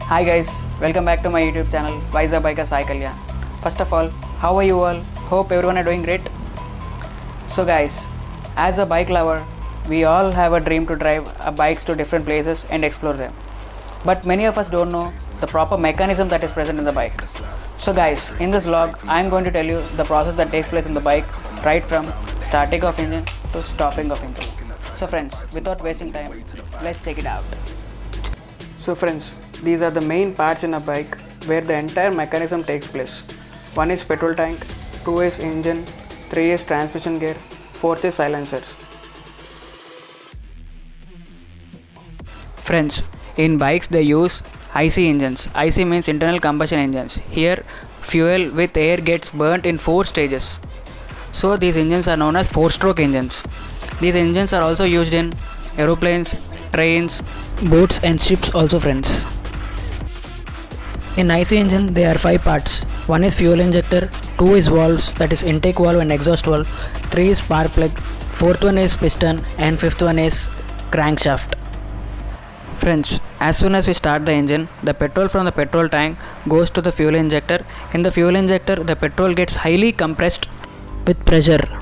Hi guys, welcome back to my YouTube channel VizagbikerSaikalyan. First of all, how are you all? Hope everyone are doing great. So guys, as a bike lover, we all have a dream to drive bikes to different places and explore them. But many of us don't know the proper mechanism that is present in the bike. So guys, in this vlog, I am going to tell you the process that takes place in the bike right from starting of engine to stopping of engine. So friends, without wasting time, let's check it out. So friends, these are the main parts in a bike where the entire mechanism takes place. 1 is petrol tank, 2 is engine, 3 is transmission gear, 4th is silencers. Friends, in bikes they use IC engines. IC means internal combustion engines. Here, fuel with air gets burnt in 4 stages. So these engines are known as 4-stroke engines. These engines are also used in aeroplanes, trains, boats and ships also friends. In IC engine there are 5 parts. 1 is fuel injector, 2 is valves, that is intake valve and exhaust valve, 3 is spark plug, 4th one is piston and 5th one is crankshaft. Friends, as soon as we start the engine, the petrol from the petrol tank goes to the fuel injector. In the fuel injector, the petrol gets highly compressed with pressure.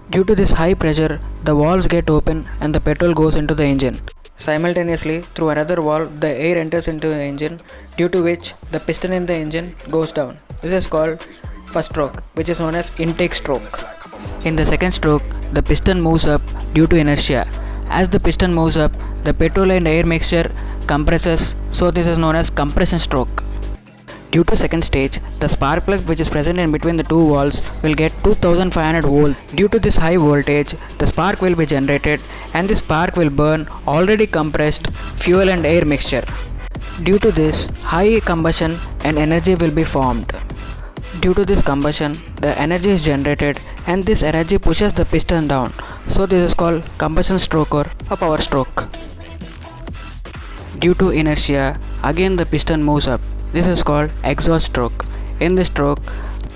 Due to this high pressure, the valves get open and the petrol goes into the engine. Simultaneously, through another valve, the air enters into the engine, due to which the piston in the engine goes down. This is called first stroke, which is known as intake stroke. In the second stroke, the piston moves up due to inertia. As the piston moves up, the petrol and air mixture compresses, so this is known as compression stroke. Due to second stage, the spark plug which is present in between the two valves will get 2500 volts. Due to this high voltage, the spark will be generated and the spark will burn already compressed fuel and air mixture. Due to this, high combustion and energy will be formed. Due to this combustion, the energy is generated and this energy pushes the piston down. So this is called combustion stroke or a power stroke. Due to inertia, again the piston moves up. This is called exhaust stroke. In this stroke,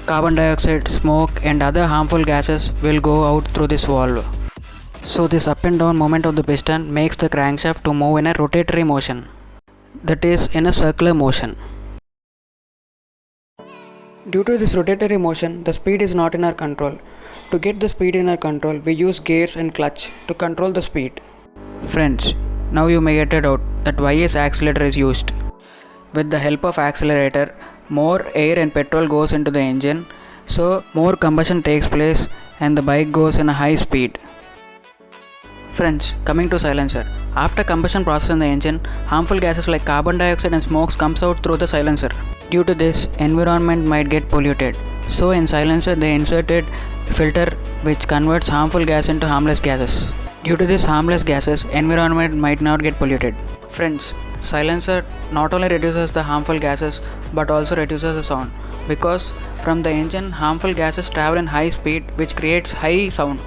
carbon dioxide, smoke and other harmful gases will go out through this valve. So this up and down movement of the piston makes the crankshaft to move in a rotatory motion, that is in a circular motion. Due to this rotatory motion, the speed is not in our control. To get the speed in our control, we use gears and clutch to control the speed. Friends, now you may get a doubt that why is accelerator is used. With the help of accelerator, more air and petrol goes into the engine, so more combustion takes place and the bike goes in a high speed. Friends, coming to silencer. After combustion process in the engine, harmful gases like carbon dioxide and smokes comes out through the silencer. Due to this, environment might get polluted. So in silencer they inserted filter which converts harmful gas into harmless gases. Due to this harmless gases, environment might not get polluted. Friends, silencer not only reduces the harmful gases but also reduces the sound, because from the engine harmful gases travel in high speed which creates high sound.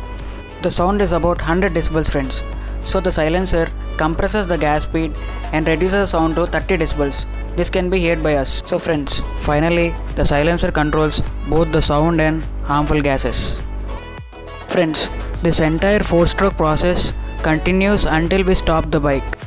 The sound is about 100 decibels friends. So the silencer compresses the gas speed and reduces the sound to 30 decibels. This can be heard by us. So friends, finally the silencer controls both the sound and harmful gases. Friends, this entire 4-stroke process continues until we stop the bike.